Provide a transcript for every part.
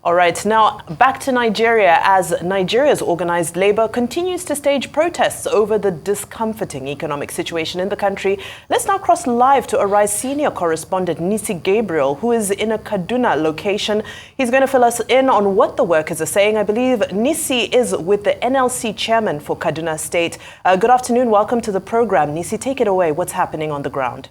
All right, now back to Nigeria as Nigeria's organized labor continues to stage protests over the discomforting economic situation in the country. Let's now cross live to Arise senior correspondent Nisi Gabriel, who is in a Kaduna location. He's going to fill us in on what the workers are saying. I believe Nisi is with the NLC chairman for Kaduna State. Good afternoon. Welcome to the program. Nisi, take it away. What's happening on the ground?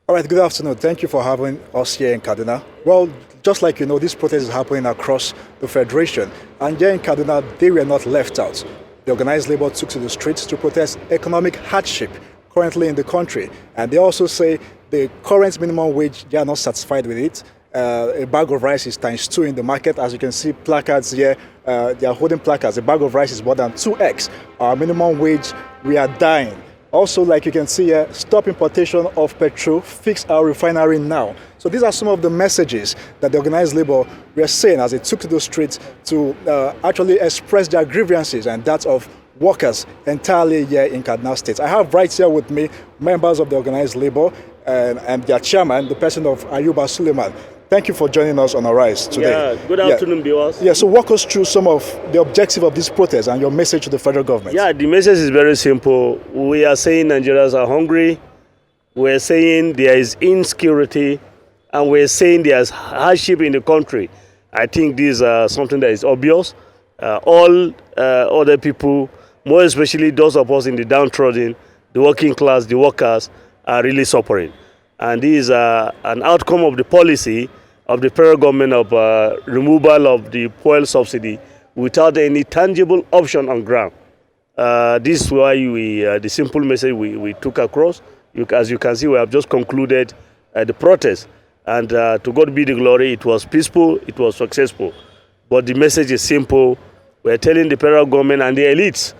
All right, good afternoon. Thank you for having us here in Kaduna. Well, just like you know, this protest is happening across the Federation. And here in Kaduna, they were not left out. The organized labor took to the streets to protest economic hardship currently in the country. And they also say the current minimum wage, they are not satisfied with it. A bag of rice is ×2 in the market. As you can see, placards here, they are holding placards. A bag of rice is more than 2x. Our minimum wage, we are dying. Also, like you can see here, stop importation of petrol, fix our refinery now. So these are some of the messages that the organized labor were saying as they took to the streets to actually express their grievances and that of workers entirely here in Kaduna State. I have right here with me members of the organized labor and their chairman, the person of Ayuba Suleiman. Thank you for joining us on Arise today. Yeah, good afternoon, viewers. Yeah, so walk us through some of the objective of this protest and your message to the federal government. Yeah, the message is very simple. We are saying Nigerians are hungry. We're saying there is insecurity, and we're saying there's hardship in the country. I think this is something that is obvious. All other people, more especially those of us in the downtrodden, the working class, the workers, are really suffering. And this is an outcome of the policy of the federal government of removal of the fuel subsidy without any tangible option on ground. This is why the simple message we took across. As you can see, we have just concluded the protest. And to God be the glory, it was peaceful, it was successful. But the message is simple. We're telling the federal government and the elites,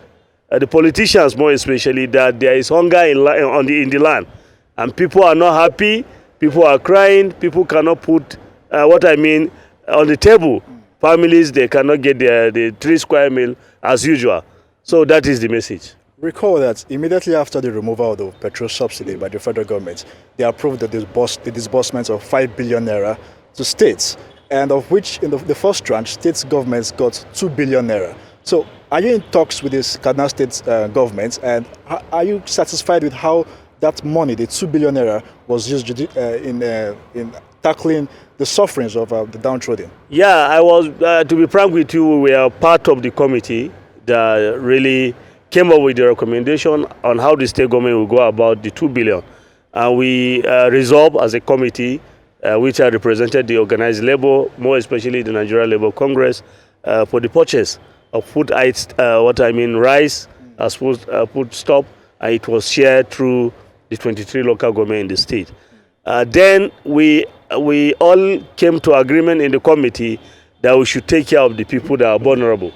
the politicians more especially, that there is hunger in the land. And people are not happy, people are crying, people cannot put on the table. Families, they cannot get the 3 square meal as usual. So that is the message. Recall that immediately after the removal of the petrol subsidy by the federal government, they approved the disbursement of 5 billion naira to states, and of which in the first tranche, state governments got 2 billion naira. So are you in talks with this Kaduna State government, and are you satisfied with how that money, the 2 billion naira, was used in tackling the sufferings of the downtrodden? Yeah, I was, to be frank with you, we are part of the committee that really came up with the recommendation on how the state government will go about the 2 billion. And we resolved as a committee, which I represented the organized labor, more especially the Nigeria Labour Congress, for the purchase of food rice as food stop, and it was shared through the 23 local government in the state. Then we all came to agreement in the committee that we should take care of the people that are vulnerable,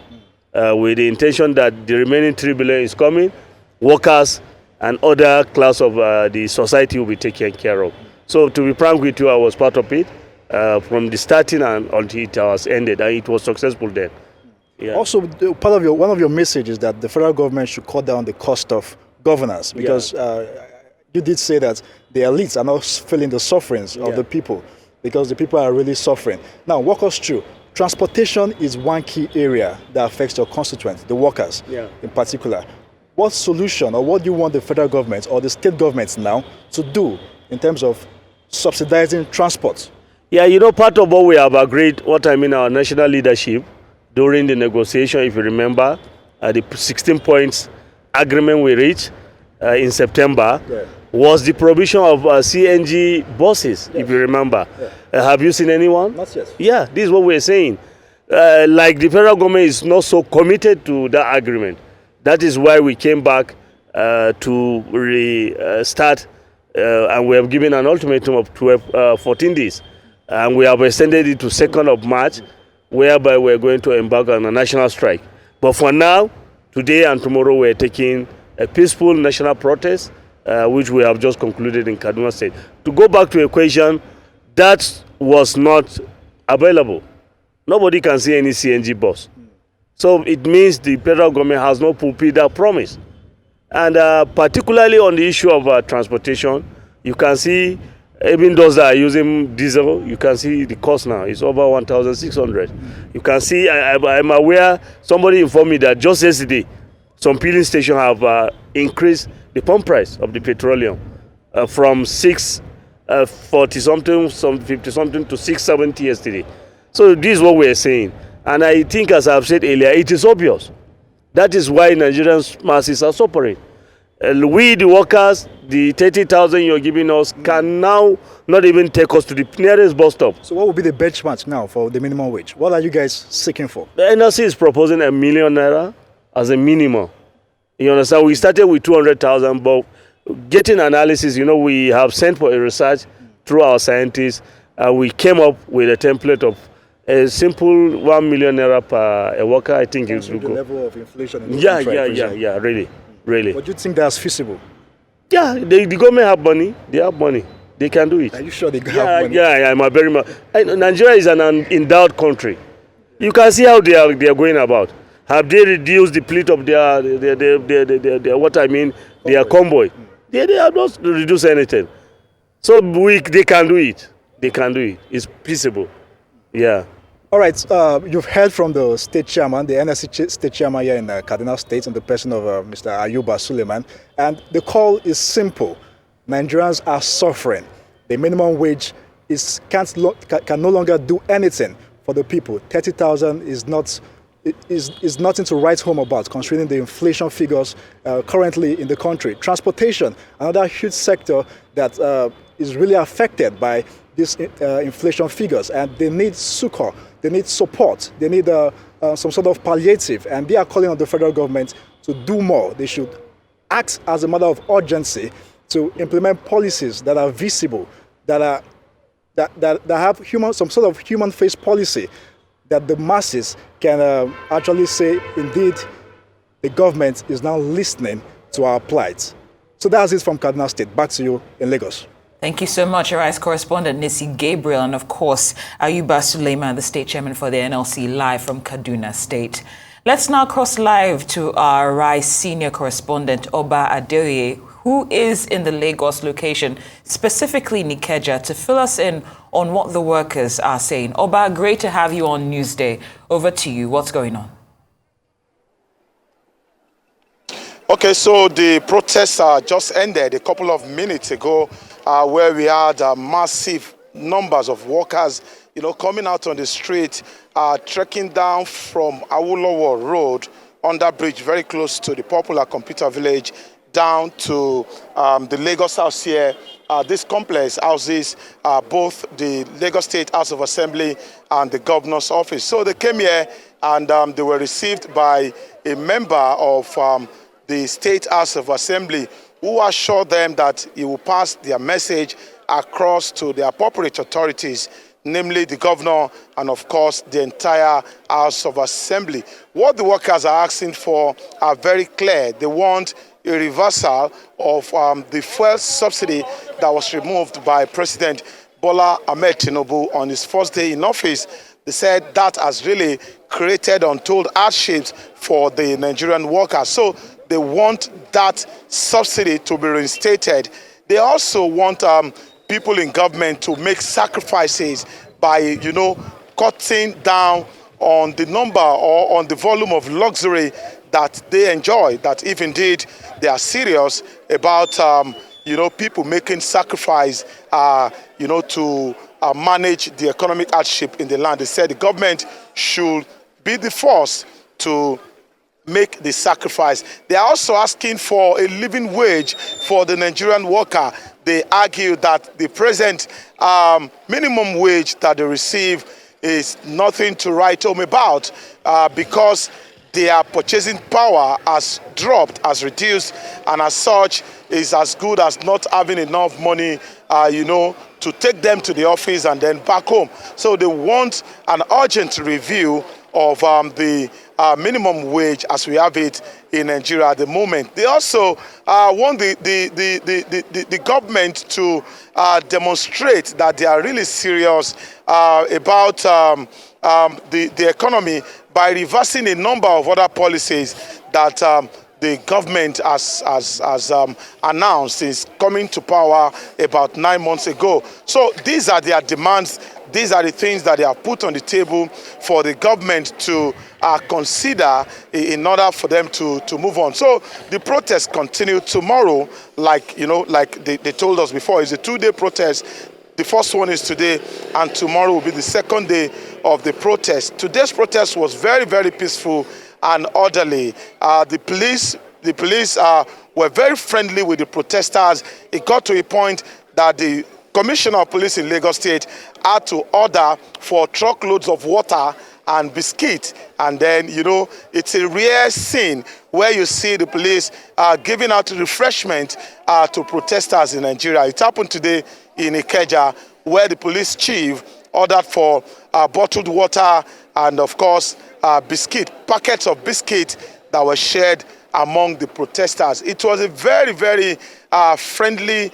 with the intention that the remaining 3 billion is coming, workers and other class of the society will be taken care of. So to be frank with you, I was part of it from the starting and until it was ended, and it was successful then. Yeah. Also, one of your messages is that the federal government should cut down the cost of governance, because you did say that the elites are not feeling the sufferings of the people, because the people are really suffering. Now, walk us through. Transportation is one key area that affects your constituents, the workers in particular. What solution, or what do you want the federal government or the state governments now to do in terms of subsidizing transport? Yeah, you know, part of what we have agreed, our national leadership during the negotiation, if you remember, the 16 points agreement we reached in September, was the provision of CNG buses, if you remember. Have you seen anyone? Not yet. Yeah, this is what we're saying. Like the federal government is not so committed to that agreement. That is why we came back to restart, and we have given an ultimatum of 14 days. And we have extended it to 2nd of March, whereby we're going to embark on a national strike. But for now, today and tomorrow, we're taking a peaceful national protest, which we have just concluded in Kaduna State. To go back to a question, that was not available. Nobody can see any CNG bus. So it means the federal government has not fulfilled that promise. And particularly on the issue of transportation, you can see Even those that are using diesel, you can see the cost now is over 1,600. You can see, I'm aware, somebody informed me that just yesterday, some filling stations have increased the pump price of the petroleum from 640 something, some 50 something to 670 yesterday. So this is what we're saying. And I think, as I've said earlier, it is obvious. That is why Nigerian masses are suffering. We, the workers, the 30,000 you're giving us can now not even take us to the nearest bus stop. So what would be the benchmark now for the minimum wage? What are you guys seeking for? The NLC is proposing ₦1 million as a minimum. You understand? We started with 200,000, but getting analysis, we have sent for a research through our scientists. We came up with a template of a simple ₦1 million per a worker. I think it will the go. level of inflation in the country, really. But do you think that's feasible? Yeah, the government have money. They have money. They can do it. Are you sure they have money? Yeah, I'm very much. Nigeria is an endowed country. You can see how they are going about. Have they reduced the fleet of their their convoy? They have not reduced anything. So they can do it. They can do it. It's feasible. Yeah. All right, you've heard from the state chairman, the NSC state chairman here in Kaduna State, in the person of Mr. Ayuba Suleiman, and the call is simple. Nigerians are suffering. The minimum wage can no longer do anything for the people. 30,000 is nothing to write home about, considering the inflation figures currently in the country. Transportation, another huge sector that is really affected by these inflation figures, and they need succor, they need support, they need some sort of palliative, and they are calling on the federal government to do more. They should act as a matter of urgency to implement policies that are visible, that have some sort of human face policy, that the masses can actually say, indeed, the government is now listening to our plight. So that's it from Kaduna State. Back to you in Lagos. Thank you so much, Arise correspondent Nisi Gabriel, and of course, Ayuba Suleiman, the state chairman for the NLC, live from Kaduna State. Let's now cross live to our Arise senior correspondent, Oba Adeoye, who is in the Lagos location, specifically Nikeja, to fill us in on what the workers are saying. Oba, great to have you on Newsday. Over to you. What's going on? Okay, so the protests just ended a couple of minutes ago, where we had massive numbers of workers, coming out on the street, trekking down from Awolowo Road, under bridge, very close to the popular computer village, down to the Lagos House here. This complex houses both the Lagos State House of Assembly and the governor's office. So they came here and they were received by a member of the State House of Assembly, who assured them that he will pass their message across to the appropriate authorities, namely the governor and, of course, the entire House of Assembly. What the workers are asking for are very clear. They want a reversal of the fuel subsidy that was removed by President Bola Ahmed Tinubu on his first day in office. They said that has really created untold hardships for the Nigerian workers. So they want that subsidy to be reinstated. They also want people in government to make sacrifices by, cutting down on the number or on the volume of luxury that they enjoy. That if indeed they are serious about, people making sacrifice, to manage the economic hardship in the land. They said the government should be the force to make the sacrifice. They are also asking for a living wage for the Nigerian worker. They argue that the present minimum wage that they receive is nothing to write home about because their purchasing power has dropped, has reduced, and as such is as good as not having enough money, to take them to the office and then back home. So they want an urgent review of the minimum wage as we have it in Nigeria at the moment. They also want the government to demonstrate that they are really serious about the economy by reversing a number of other policies that the government has announced is coming to power about 9 months ago. So these are their demands. These are the things that they have put on the table for the government to consider in order for them to move on. So the protest continued tomorrow, like they told us before. It's a 2-day protest. The first one is today, and tomorrow will be the second day of the protest. Today's protest was very, very peaceful and orderly. The police were very friendly with the protesters. It got to a point that the Commissioner of Police in Lagos State had to order for truckloads of water and biscuit. And then, it's a rare scene where you see the police giving out refreshment to protesters in Nigeria. It happened today in Ikeja, where the police chief ordered for bottled water and, of course, packets of biscuit that were shared among the protesters. It was a very, very friendly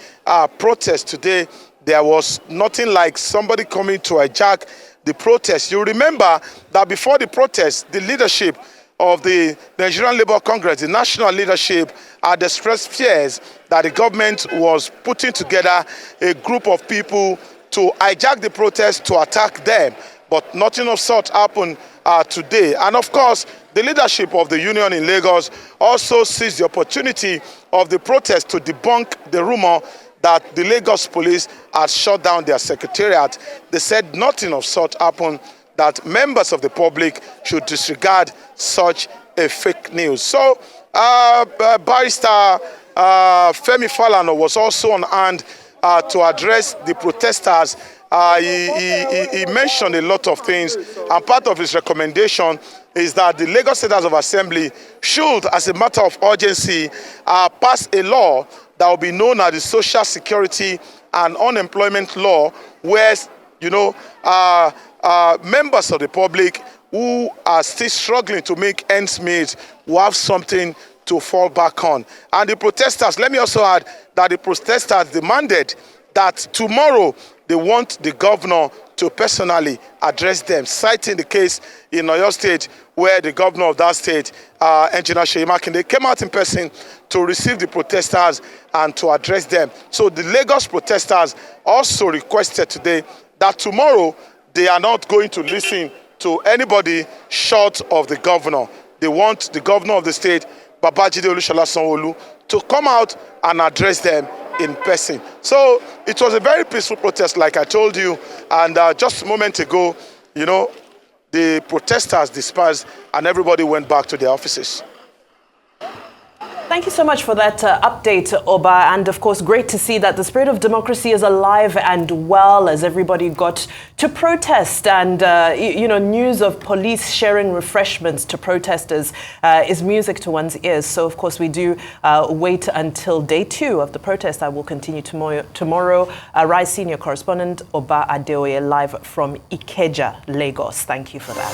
protest today. There was nothing like somebody coming to hijack the protest. You remember that before the protest, the leadership of the Nigerian Labour Congress, the national leadership, had expressed fears that the government was putting together a group of people to hijack the protest, to attack them. But nothing of such happened today. And of course, the leadership of the union in Lagos also seized the opportunity of the protest to debunk the rumor that the Lagos police had shut down their secretariat. They said nothing of such happened, that members of the public should disregard such a fake news. So Barrister Femi Falana was also on hand to address the protesters. He mentioned a lot of things, and part of his recommendation is that the Lagos State House of Assembly should, as a matter of urgency, pass a law that will be known as the Social Security and Unemployment Law, where members of the public who are still struggling to make ends meet will have something to fall back on. And the protesters, let me also add that the protesters demanded that tomorrow they want the governor to personally address them, citing the case in Oyo State where the governor of that state, Engineer Seyi Makinde, came out in person to receive the protesters and to address them. So the Lagos protesters also requested today that tomorrow they are not going to listen to anybody short of the governor. They want the governor of the state, Babajide Olusola Sanwo-Olu, to come out and address them in person. So it was a very peaceful protest, like I told you, and just a moment ago, the protesters dispersed and everybody went back to their offices. Thank you so much for that update, Oba. And of course, great to see that the spirit of democracy is alive and well as everybody got to protest. And, news of police sharing refreshments to protesters is music to one's ears. So, of course, we do wait until day 2 of the protest. I will continue tomorrow. Rise senior correspondent Oba Adeoye live from Ikeja, Lagos. Thank you for that.